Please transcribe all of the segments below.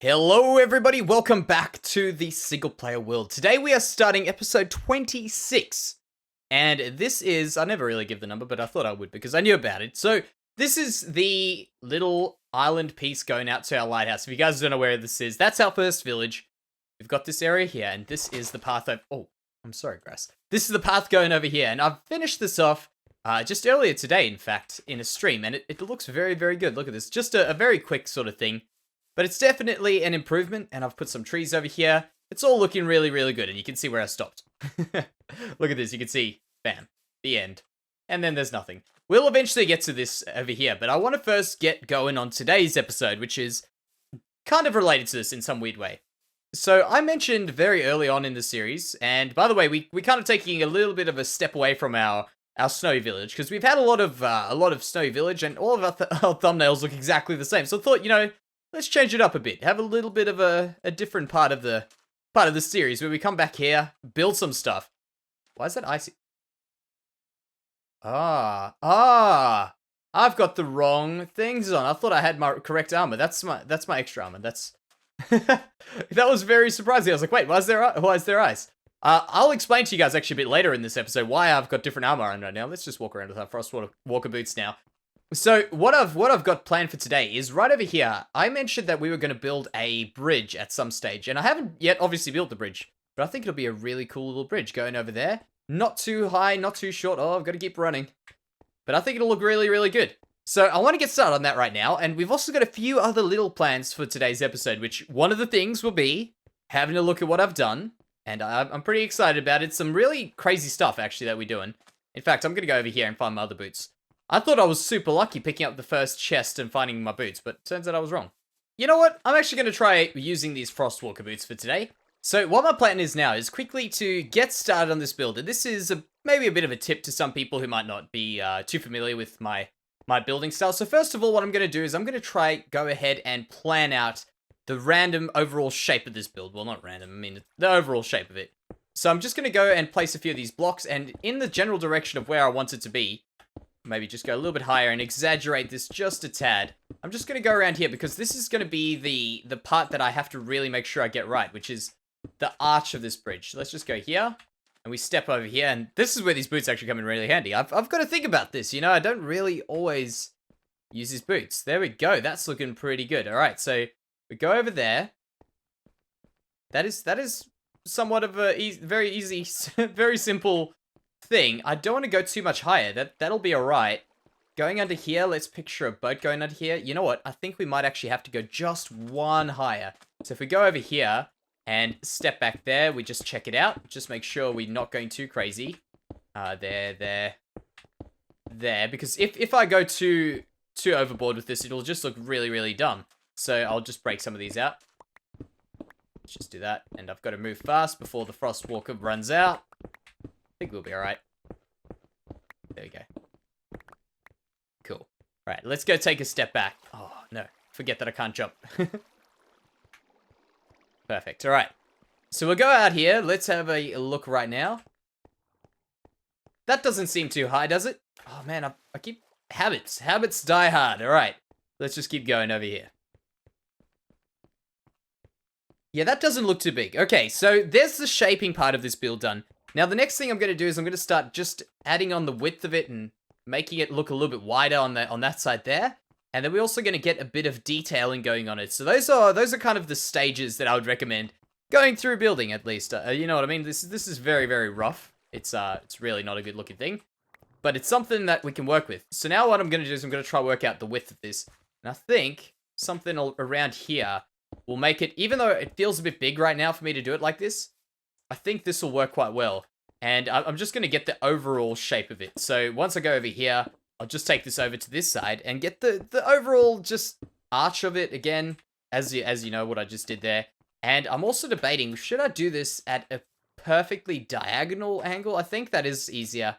Hello everybody, welcome back to the single player world. Today we are starting episode 26. And this is, I never really give the number, but I thought I would because I knew about it. So this is the little island piece going out to our lighthouse. If you guys don't know where this is, that's our first village. We've got this area here, and this is the path I'm sorry, grass. This is the path going over here, and I've finished this off just earlier today, in fact, in a stream, and it looks very, very good. Look at this, just a very quick sort of thing. But it's definitely an improvement, and I've put some trees over here. It's all looking really, really good, and you can see where I stopped. Look at this, you can see, bam, the end. And then there's nothing. We'll eventually get to this over here, but I want to first get going on today's episode, which is kind of related to this in some weird way. So I mentioned very early on in the series, and by the way, we kind of taking a little bit of a step away from our snowy village, because we've had a lot of snowy village, and all of our thumbnails look exactly the same. So I thought, you know, let's change it up a bit. Have a little bit of a different part of the series where we come back here, build some stuff. Why is that icy? I've got the wrong things on. I thought I had my correct armor. That's my extra armor. That's that was very surprising. I was like, wait, why is there ice? I'll explain to you guys actually a bit later in this episode why I've got different armor on right now. Let's just walk around with our frostwater walker boots now. So what I've got planned for today is right over here. I mentioned that we were going to build a bridge at some stage, and I haven't yet obviously built the bridge, but I think it'll be a really cool little bridge going over there. Not too high, not too short. Oh, I've got to keep running. But I think it'll look really, really good. So I want to get started on that right now, and we've also got a few other little plans for today's episode, which one of the things will be having a look at what I've done, and I'm pretty excited about it. Some really crazy stuff, actually, that we're doing. In fact, I'm going to go over here and find my other boots. I thought I was super lucky picking up the first chest and finding my boots, but turns out I was wrong. You know what? I'm actually going to try using these Frostwalker boots for today. So what my plan is now is quickly to get started on this build. And this is maybe a bit of a tip to some people who might not be too familiar with my building style. So first of all, what I'm going to do is I'm going to go ahead and plan out the random overall shape of this build. Well, not random, I mean the overall shape of it. So I'm just going to go and place a few of these blocks, and in the general direction of where I want it to be, maybe just go a little bit higher and exaggerate this just a tad. I'm just going to go around here because this is going to be the part that I have to really make sure I get right, which is the arch of this bridge. So let's just go here, and we step over here, and this is where these boots actually come in really handy. I've got to think about this, you know, I don't really always use these boots. There we go, that's looking pretty good. Alright, so we go over there. That is somewhat of a very easy, very simple thing. I don't want to go too much higher. That'll be alright. Going under here, let's picture a boat going under here. You know what? I think we might actually have to go just one higher. So if we go over here and step back there, we just check it out. Just make sure we're not going too crazy. There. Because if I go too overboard with this, it'll just look really, really dumb. So I'll just break some of these out. Let's just do that. And I've got to move fast before the Frostwalker runs out. I think we'll be alright. There we go. Cool. Alright, let's go take a step back. Oh, no. Forget that I can't jump. Perfect. Alright. So we'll go out here. Let's have a look right now. That doesn't seem too high, does it? Oh, man. I keep... Habits. Habits die hard. Alright. Let's just keep going over here. Yeah, that doesn't look too big. Okay, so there's the shaping part of this build done. Now, the next thing I'm going to do is I'm going to start just adding on the width of it and making it look a little bit wider on that side there. And then we're also going to get a bit of detailing going on it. So those are kind of the stages that I would recommend going through building, at least. You know what I mean? This is very, very rough. It's really not a good looking thing. But it's something that we can work with. So now what I'm going to do is I'm going to try to work out the width of this. And I think something around here will make it, even though it feels a bit big right now for me to do it like this, I think this will work quite well. And I'm just going to get the overall shape of it. So once I go over here, I'll just take this over to this side and get the overall just arch of it again, as you know what I just did there. And I'm also debating, should I do this at a perfectly diagonal angle? I think that is easier.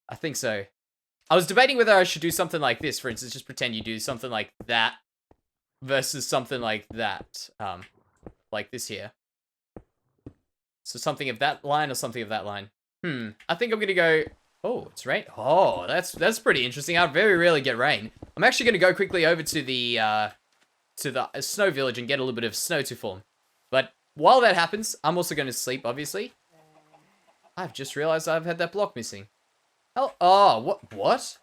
I think so. I was debating whether I should do something like this, for instance, just pretend you do something like that versus something like that, like this here. So something of that line or something of that line. I think I'm gonna go... Oh, it's rain. Oh, that's pretty interesting. I very rarely get rain. I'm actually gonna go quickly over to the to the snow village and get a little bit of snow to form. But while that happens, I'm also going to sleep, obviously. I've just realized I've had that block missing. Oh, what?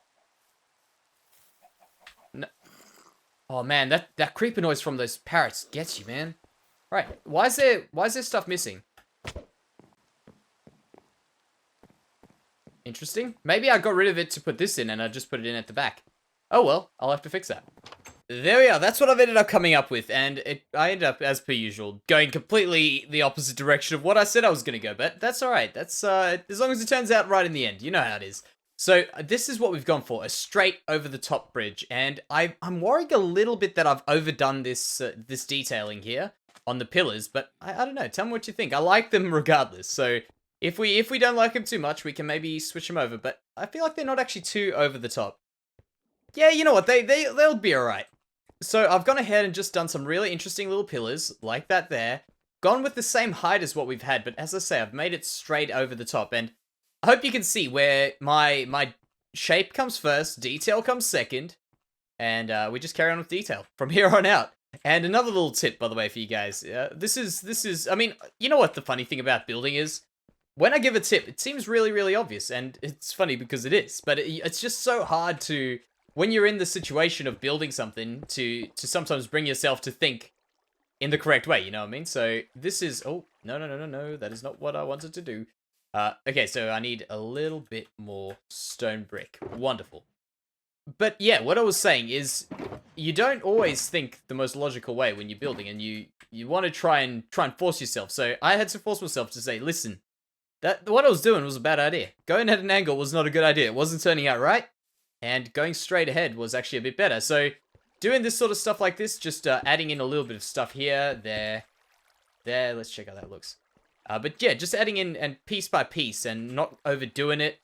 No. Oh man, that creeper noise from those parrots gets you, man. Right, why is there stuff missing? Interesting. Maybe I got rid of it to put this in and I just put it in at the back. Oh well, I'll have to fix that. There we are, that's what I've ended up coming up with, and I ended up, as per usual, going completely the opposite direction of what I said I was going to go, but that's alright. That's, as long as it turns out right in the end. You know how it is. So, this is what we've gone for, a straight over-the-top bridge, and I'm worried a little bit that I've overdone this this detailing here on the pillars, but I don't know, tell me what you think. I like them regardless, so if we don't like them too much, we can maybe switch them over, but I feel like they're not actually too over-the-top. Yeah, you know what, they'll be alright. So I've gone ahead and just done some really interesting little pillars, like that there. Gone with the same height as what we've had, but as I say, I've made it straight over the top. And I hope you can see where my shape comes first, detail comes second, and we just carry on with detail from here on out. And another little tip, by the way, for you guys. This is, I mean, you know what the funny thing about building is? When I give a tip, it seems really, really obvious, and it's funny because it is, but it's just so hard to... When you're in the situation of building something, to sometimes bring yourself to think in the correct way, you know what I mean? So this is... Oh, no, that is not what I wanted to do. Okay, so I need a little bit more stone brick. Wonderful. But yeah, what I was saying is, you don't always think the most logical way when you're building, and you want to try and force yourself. So I had to force myself to say, listen, what I was doing was a bad idea. Going at an angle was not a good idea. It wasn't turning out right. And going straight ahead was actually a bit better. So, doing this sort of stuff like this, just adding in a little bit of stuff here, there. Let's check how that looks. But yeah, just adding in and piece by piece and not overdoing it.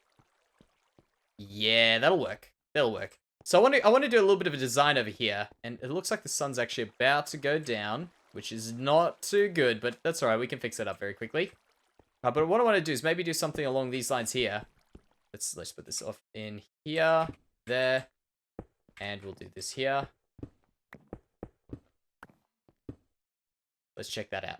Yeah, that'll work. That'll work. So I want to do a little bit of a design over here, and it looks like the sun's actually about to go down, which is not too good, but that's alright. We can fix that up very quickly. But what I want to do is maybe do something along these lines here. Let's put this off in here, there, and we'll do this here. Let's check that out.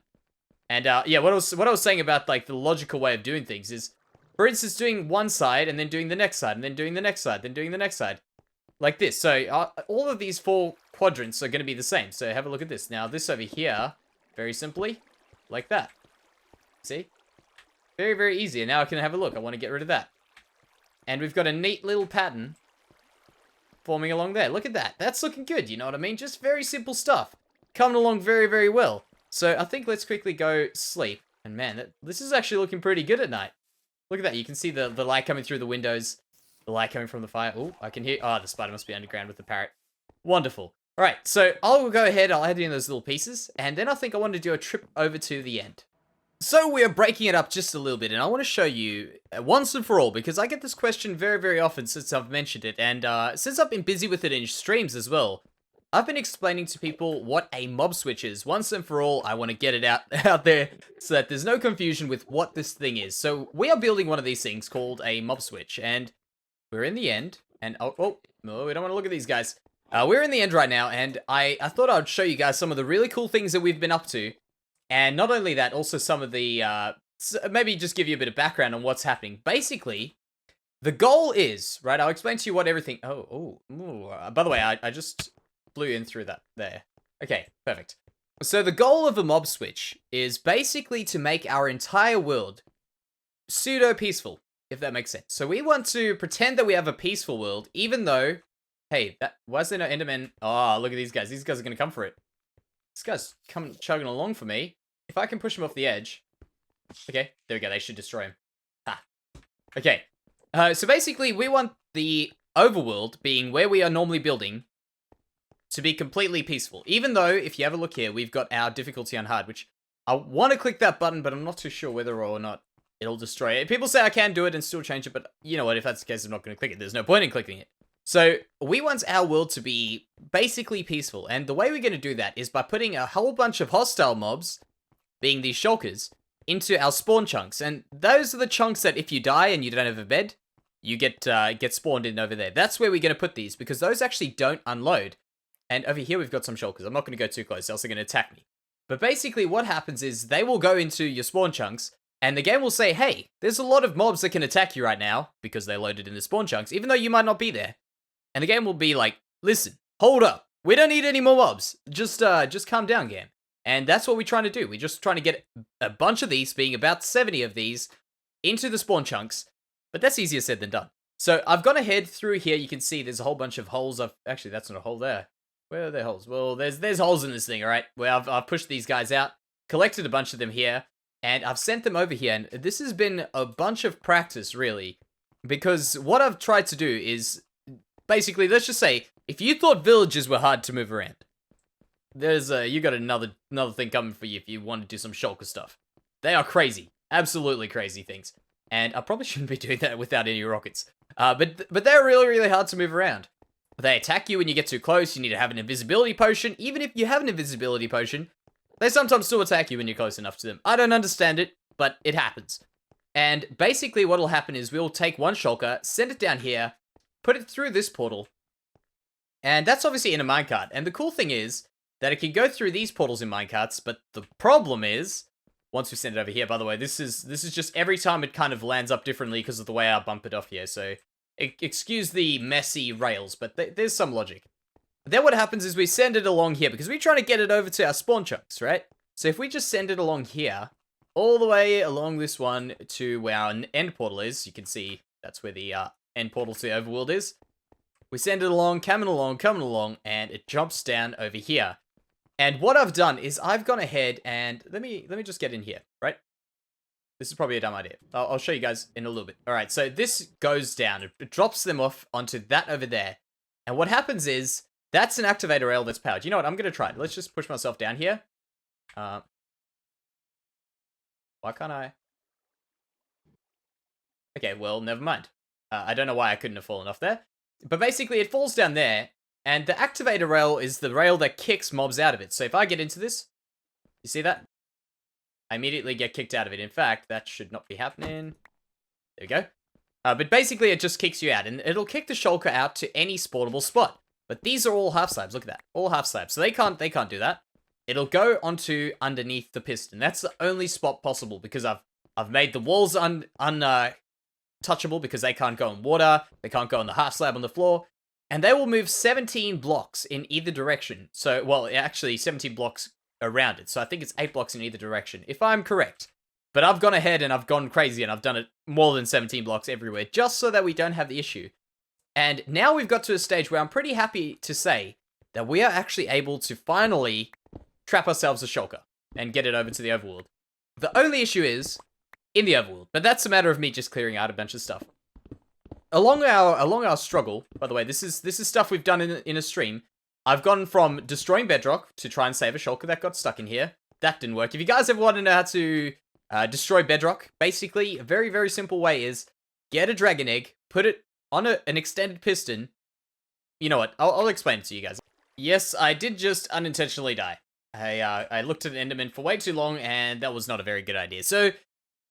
And yeah, what I was saying about like the logical way of doing things is, for instance, doing one side and then doing the next side and then doing the next side, then doing the next side, like this. So all of these 4 quadrants are going to be the same. So have a look at this. Now this over here, very simply, like that. See? Very, very easy. And now I can have a look. I want to get rid of that. And we've got a neat little pattern forming along there. Look at that. That's looking good, you know what I mean? Just very simple stuff. Coming along very, very well. So I think let's quickly go sleep. And man, this is actually looking pretty good at night. Look at that. You can see the light coming through the windows. The light coming from the fire. Oh, I can hear... Oh, the spider must be underground with the parrot. Wonderful. All right, so I'll go ahead. I'll add in those little pieces. And then I think I want to do a trip over to the end. So we are breaking it up just a little bit, and I want to show you once and for all, because I get this question very, very often since I've mentioned it, and since I've been busy with it in streams as well, I've been explaining to people what a mob switch is. Once and for all, I want to get it out there so that there's no confusion with what this thing is. So we are building one of these things called a mob switch, and we're in the end, and no, we don't want to look at these guys. We're in the end right now, and I thought I'd show you guys some of the really cool things that we've been up to. And not only that, also some of the, maybe just give you a bit of background on what's happening. Basically, the goal is, right, I'll explain to you what everything, by the way, I just flew in through that there. Okay, perfect. So the goal of a mob switch is basically to make our entire world pseudo-peaceful, if that makes sense. So we want to pretend that we have a peaceful world, even though, hey, why is there no Enderman? Oh, look at these guys. These guys are going to come for it. This guy's coming, chugging along for me. If I can push him off the edge. Okay, there we go. They should destroy him. Ha. Okay. So basically, we want the overworld, being where we are normally building, to be completely peaceful. Even though, if you have a look here, we've got our difficulty on hard, which I want to click that button, but I'm not too sure whether or not it'll destroy it. People say I can do it and still change it, but you know what? If that's the case, I'm not going to click it. There's no point in clicking it. So we want our world to be basically peaceful, and the way we're going to do that is by putting a whole bunch of hostile mobs, being these shulkers, into our spawn chunks. And those are the chunks that if you die and you don't have a bed, you get spawned in over there. That's where we're going to put these, because those actually don't unload. And over here, we've got some shulkers. I'm not going to go too close, else they're going to attack me. But basically, what happens is they will go into your spawn chunks, and the game will say, hey, there's a lot of mobs that can attack you right now, because they're loaded in the spawn chunks, even though you might not be there. And the game will be like, listen, hold up. We don't need any more mobs. Just calm down, game. And that's what we're trying to do. We're just trying to get a bunch of these, being about 70 of these, into the spawn chunks. But that's easier said than done. So I've gone ahead through here. You can see there's a whole bunch of holes. Actually, that's not a hole there. Where are there holes? Well, there's holes in this thing, all right? Where I've pushed these guys out, collected a bunch of them here, and I've sent them over here. And this has been a bunch of practice, really. Because what I've tried to do is, basically, let's just say, if you thought villages were hard to move around, you got another thing coming for you if you want to do some shulker stuff. They are crazy. Absolutely crazy things. And I probably shouldn't be doing that without any rockets. But they're really, really hard to move around. They attack you when you get too close. You need to have an invisibility potion. Even if you have an invisibility potion, they sometimes still attack you when you're close enough to them. I don't understand it, but it happens. And basically what will happen is we'll take one shulker, send it down here, put it through this portal, and that's obviously in a minecart. And the cool thing is that it can go through these portals in minecarts, but the problem is, once we send it over here, by the way, this is just every time it kind of lands up differently because of the way I bump it off here, so excuse the messy rails, but there's some logic. Then what happens is we send it along here, because we're trying to get it over to our spawn chunks, right? So if we just send it along here, all the way along this one to where our end portal is, you can see that's where the end portal to the overworld is. We send it along, coming along, and it jumps down over here. And what I've done is I've gone ahead and let me just get in here, right? This is probably a dumb idea. I'll show you guys in a little bit. All right, so this goes down. It drops them off onto that over there. And what happens is that's an activator rail that's powered. You know what? I'm going to try it. Let's just push myself down here. Why can't I? Okay, well, never mind. I don't know why I couldn't have fallen off there. But basically, it falls down there. And the activator rail is the rail that kicks mobs out of it. So if I get into this, you see that? I immediately get kicked out of it. In fact, that should not be happening. There we go. But basically, it just kicks you out. And it'll kick the shulker out to any spawnable spot. But these are all half slabs. Look at that. All half slabs. So they can't do that. It'll go onto underneath the piston. That's the only spot possible because I've made the walls untouchable because they can't go in water. They can't go on the half slab on the floor. And they will move 17 blocks in either direction. So, well, actually 17 blocks around it. So I think it's 8 blocks in either direction, if I'm correct. But I've gone ahead and I've gone crazy and I've done it more than 17 blocks everywhere, just so that we don't have the issue. And now we've got to a stage where I'm pretty happy to say that we are actually able to finally trap ourselves a shulker and get it over to the overworld. The only issue is in the overworld, but that's a matter of me just clearing out a bunch of stuff. Along our struggle, by the way, this is stuff we've done in a stream. I've gone from destroying bedrock to try and save a shulker that got stuck in here. That didn't work. If you guys ever want to know how to destroy bedrock, basically a very, very simple way is get a dragon egg, put it on an extended piston. You know what? I'll explain it to you guys. Yes, I did just unintentionally die. I looked at an enderman for way too long, and that was not a very good idea. So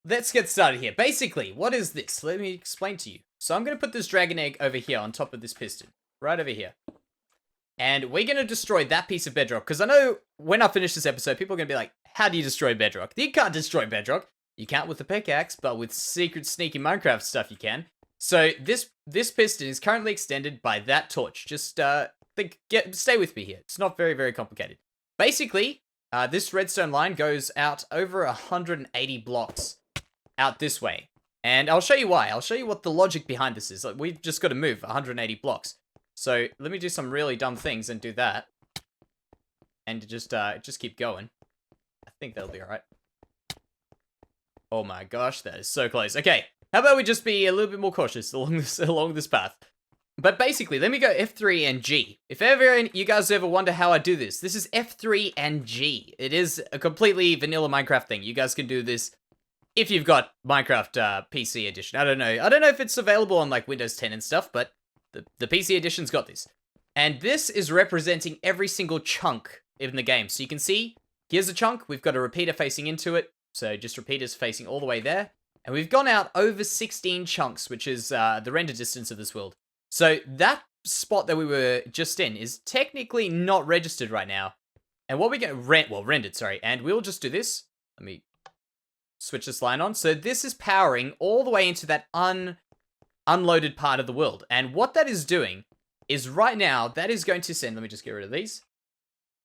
let's get started here. Basically, what is this? Let me explain to you. So I'm going to put this dragon egg over here on top of this piston. Right over here. And we're going to destroy that piece of bedrock. Because I know when I finish this episode, people are going to be like, how do you destroy bedrock? You can't destroy bedrock. You can't with a pickaxe, but with secret sneaky Minecraft stuff you can. So this piston is currently extended by that torch. Just stay with me here. It's not very, very complicated. Basically, this redstone line goes out over 180 blocks out this way. And I'll show you why. I'll show you what the logic behind this is. Like, we've just got to move 180 blocks. So let me do some really dumb things and do that. And just keep going. I think that'll be alright. Oh my gosh, that is so close. Okay, how about we just be a little bit more cautious along this path. But basically, let me go F3 and G. If ever you guys ever wonder how I do this, this is F3 and G. It is a completely vanilla Minecraft thing. You guys can do this if you've got Minecraft PC edition. I don't know if it's available on like Windows 10 and stuff, but the PC edition's got this. And this is representing every single chunk in the game. So you can see, here's a chunk. We've got a repeater facing into it. So just repeaters facing all the way there. And we've gone out over 16 chunks, which is the render distance of this world. So that spot that we were just in is technically not registered right now. And what we get rendered, sorry. And we'll just do this. Let me switch this line on. So this is powering all the way into that unloaded part of the world. And what that is doing is right now, that is going to send, let me just get rid of these.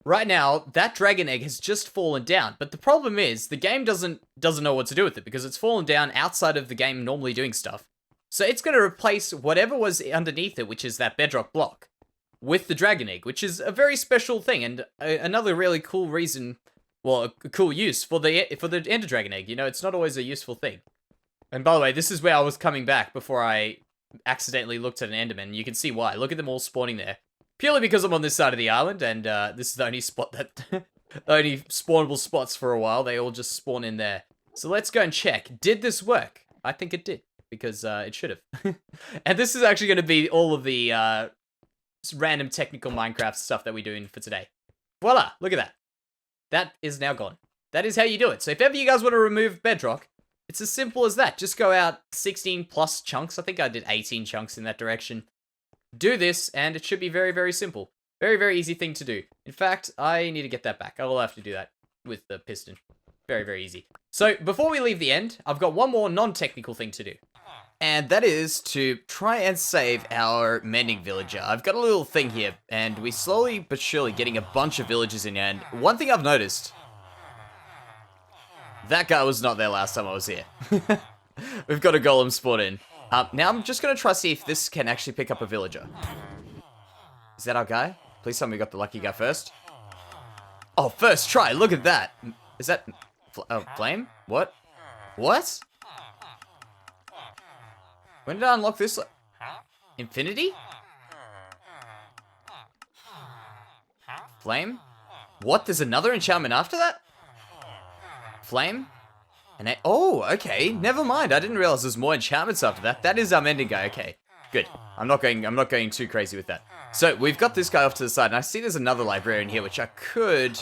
Right now, that dragon egg has just fallen down. But the problem is, the game doesn't know what to do with it because it's fallen down outside of the game normally doing stuff. So it's going to replace whatever was underneath it, which is that bedrock block, with the dragon egg, which is a very special thing and another really cool reason, well, a cool use for the ender dragon egg. You know, it's not always a useful thing. And by the way, this is where I was coming back before I accidentally looked at an enderman. You can see why. Look at them all spawning there. Purely because I'm on this side of the island, and this is the only spot that... the only spawnable spots for a while. They all just spawn in there. So let's go and check. Did this work? I think it did, because it should have. And this is actually going to be all of the random technical Minecraft stuff that we're doing for today. Voila! Look at that. That is now gone. That is how you do it. So if ever you guys want to remove bedrock, it's as simple as that. Just go out 16 plus chunks. I think I did 18 chunks in that direction. Do this, and it should be very, very simple. Very, very easy thing to do. In fact, I need to get that back. I will have to do that with the piston. Very, very easy. So, before we leave the end, I've got one more non-technical thing to do. And that is to try and save our mending villager. I've got a little thing here, and we're slowly but surely getting a bunch of villagers in here. And one thing I've noticed, that guy was not there last time I was here. We've got a golem spawn in. Now I'm just going to try to see if this can actually pick up a villager. Is that our guy? Please tell me we got the lucky guy first. Oh, first try. Look at that. Is that... flame? What? What? When did I unlock this? Infinity? Flame? What? There's another enchantment after that? Flame? Oh, okay. Never mind. I didn't realize there's more enchantments after that. That is our mending guy. Okay, good. I'm not going too crazy with that. So we've got this guy off to the side, and I see there's another librarian here, which I could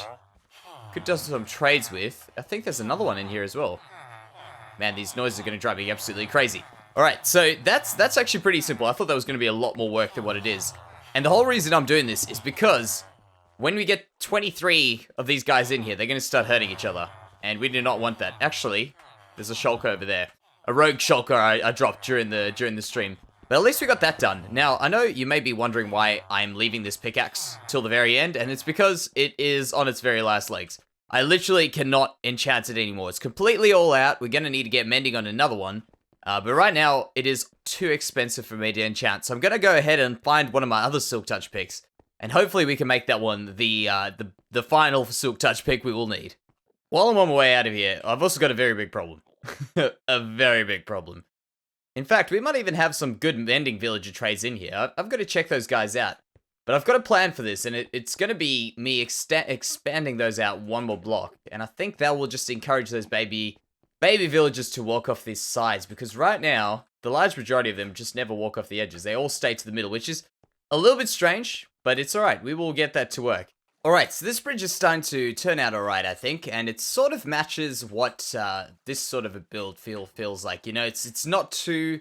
do some trades with. I think there's another one in here as well. Man, these noises are going to drive me absolutely crazy. All right, so that's actually pretty simple. I thought that was going to be a lot more work than what it is. And the whole reason I'm doing this is because when we get 23 of these guys in here, they're going to start hurting each other. And we do not want that. Actually, there's a shulker over there. A rogue shulker I dropped during the stream. But at least we got that done. Now, I know you may be wondering why I'm leaving this pickaxe till the very end, and it's because it is on its very last legs. I literally cannot enchant it anymore. It's completely all out. We're going to need to get mending on another one. But right now, it is too expensive for me to enchant. So I'm going to go ahead and find one of my other Silk Touch picks. And hopefully we can make that one the final Silk Touch pick we will need. While I'm on my way out of here, I've also got a very big problem. A very big problem. In fact, we might even have some good mending villager trades in here. I've got to check those guys out. But I've got a plan for this, and it's going to be me expanding those out one more block. And I think that will just encourage those baby villagers to walk off these sides. Because right now, the large majority of them just never walk off the edges. They all stay to the middle, which is a little bit strange, but it's alright. We will get that to work. Alright, so this bridge is starting to turn out alright, I think, and it sort of matches what this sort of a build feels like. You know, it's not too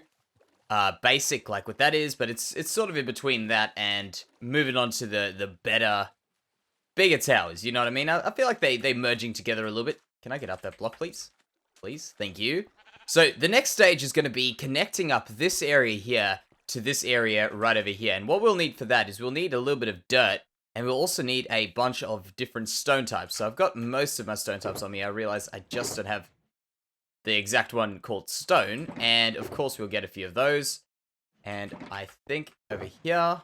basic like what that is, but it's sort of in between that and moving on to the bigger towers, you know what I mean? I feel like they're merging together a little bit. Can I get up that block, please? Please, thank you. So the next stage is going to be connecting up this area here to this area right over here, and what we'll need for that is we'll need a little bit of dirt. And we'll also need a bunch of different stone types. So I've got most of my stone types on me. I realize I just don't have the exact one called stone. And of course we'll get a few of those. And I think over here,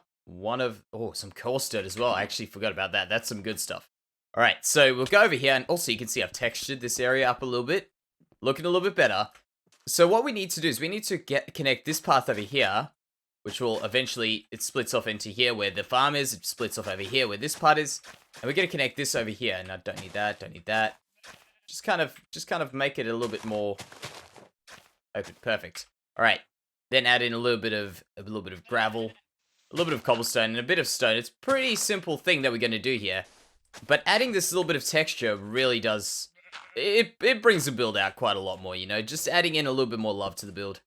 some coarse dirt as well. I actually forgot about that. That's some good stuff. All right, so we'll go over here. And also you can see I've textured this area up a little bit. Looking a little bit better. So what we need to do is we need to connect this path over here, which will eventually, it splits off into here where the farm is, it splits off over here where this part is, and we're going to connect this over here, and I don't need that. Just kind of make it a little bit more open. Perfect. Alright, then add in a little bit of gravel, a little bit of cobblestone, and a bit of stone. It's a pretty simple thing that we're going to do here, but adding this little bit of texture really does, it brings the build out quite a lot more, you know, just adding in a little bit more love to the build.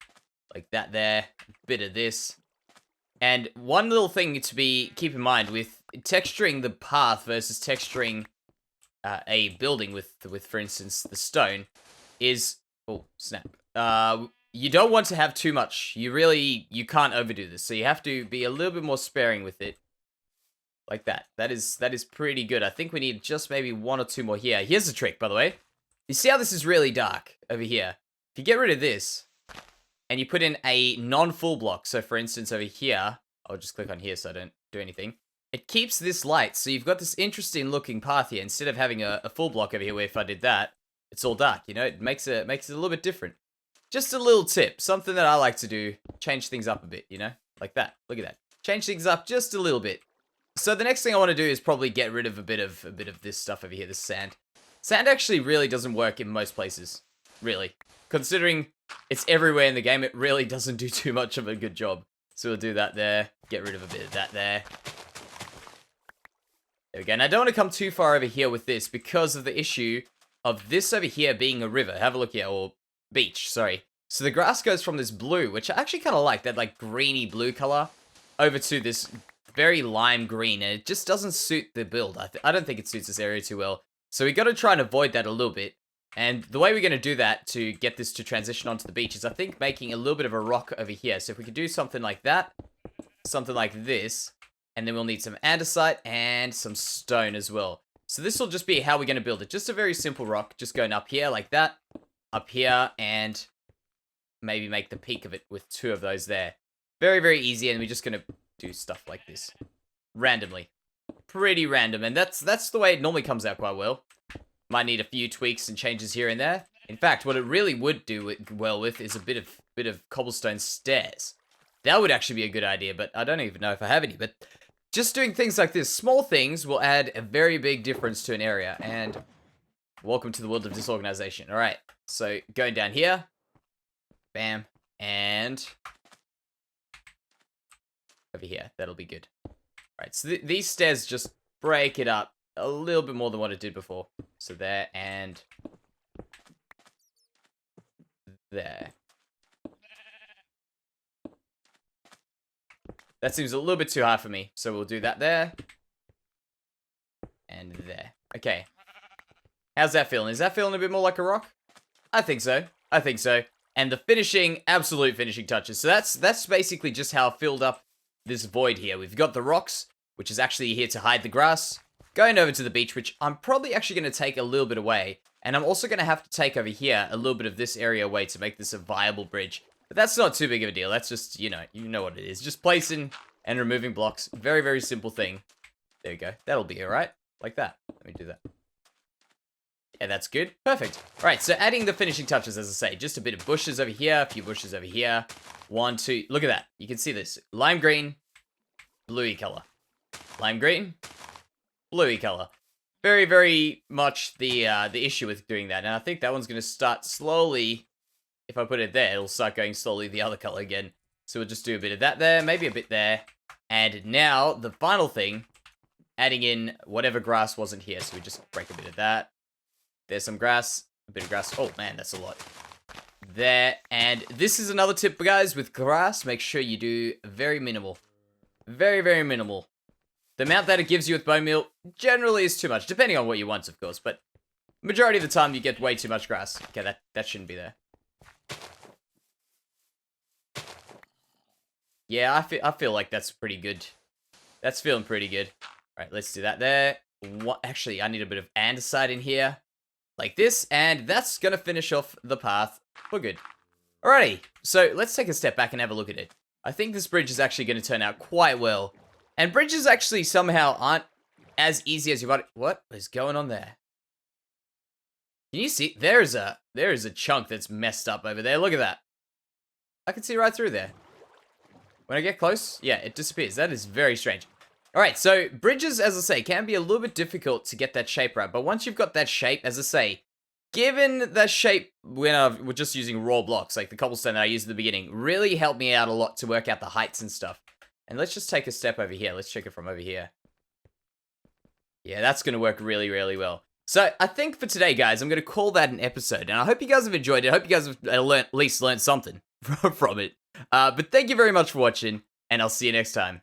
Like that there, bit of this. And one little thing to keep in mind with texturing the path versus texturing a building with, for instance, the stone is... Oh, snap. You don't want to have too much. You can't overdo this. So you have to be a little bit more sparing with it. Like that. That is pretty good. I think we need just maybe one or two more here. Here's the trick, by the way. You see how this is really dark over here? If you get rid of this, and you put in a non-full block, so for instance over here, I'll just click on here so I don't do anything. It keeps this light, so you've got this interesting looking path here, instead of having a full block over here where if I did that, it's all dark, you know? It makes it a little bit different. Just a little tip, something that I like to do, change things up a bit, you know? Like that, look at that. Change things up just a little bit. So the next thing I want to do is probably get rid of a bit of this stuff over here, this sand. Sand actually really doesn't work in most places, really. Considering it's everywhere in the game, it really doesn't do too much of a good job. So we'll do that there, get rid of a bit of that there. There we go. And I don't want to come too far over here with this because of the issue of this over here being a river. Have a look here, or beach, sorry. So the grass goes from this blue, which I actually kind of like, that like greeny blue color, over to this very lime green, and it just doesn't suit the build. I don't think it suits this area too well. So we got to try and avoid that a little bit. And the way we're going to do that to get this to transition onto the beach is I think making a little bit of a rock over here. So if we could do something like that, something like this, and then we'll need some andesite and some stone as well. So this will just be how we're going to build it. Just a very simple rock, just going up here like that, up here, and maybe make the peak of it with two of those there. Very, very easy, and we're just going to do stuff like this. Randomly. Pretty random, and that's the way it normally comes out quite well. Might need a few tweaks and changes here and there. In fact, what it really would do well with is a bit of cobblestone stairs. That would actually be a good idea, but I don't even know if I have any. But just doing things like this, small things, will add a very big difference to an area. And welcome to the world of disorganization. All right, so going down here, bam, and over here. That'll be good. All right, so these stairs just break it up a little bit more than what it did before. So there and there. That seems a little bit too high for me. So we'll do that there. And there. Okay. How's that feeling? Is that feeling a bit more like a rock? I think so. I think so. And the finishing, absolute finishing touches. So that's basically just how I filled up this void here. We've got the rocks, which is actually here to hide the grass. Going over to the beach, which I'm probably actually going to take a little bit away. And I'm also going to have to take over here a little bit of this area away to make this a viable bridge. But that's not too big of a deal. That's just, you know what it is. Just placing and removing blocks. Very, very simple thing. There we go. That'll be alright. Like that. Let me do that. Yeah, that's good. Perfect. Alright, so adding the finishing touches, as I say. Just a bit of bushes over here. A few bushes over here. 1, 2. Look at that. You can see this. Lime green. Bluey color. Lime green. Bluey color. Very, very much the issue with doing that. And I think that one's going to start slowly. If I put it there, it'll start going slowly the other color again. So we'll just do a bit of that there, maybe a bit there. And now, the final thing, adding in whatever grass wasn't here. So we just break a bit of that. There's some grass, a bit of grass. Oh man, that's a lot. There, and this is another tip, guys, with grass. Make sure you do very minimal. Very, very minimal. The amount that it gives you with bone meal generally is too much, depending on what you want, of course. But majority of the time, you get way too much grass. Okay, that shouldn't be there. Yeah, I feel like that's pretty good. That's feeling pretty good. All right, let's do that there. Actually, I need a bit of andesite in here. Like this, and that's going to finish off the path for good. Alrighty, so let's take a step back and have a look at it. I think this bridge is actually going to turn out quite well. And bridges actually somehow aren't as easy as you want. What is going on there? Can you see? There is a chunk that's messed up over there. Look at that. I can see right through there. When I get close, yeah, it disappears. That is very strange. Alright, so bridges, as I say, can be a little bit difficult to get that shape right. But once you've got that shape, as I say, given that shape when we're just using raw blocks, like the cobblestone that I used at the beginning, really helped me out a lot to work out the heights and stuff. And let's just take a step over here. Let's check it from over here. Yeah, that's going to work really, really well. So I think for today, guys, I'm going to call that an episode. And I hope you guys have enjoyed it. I hope you guys have at least learned something from it. But thank you very much for watching. and I'll see you next time.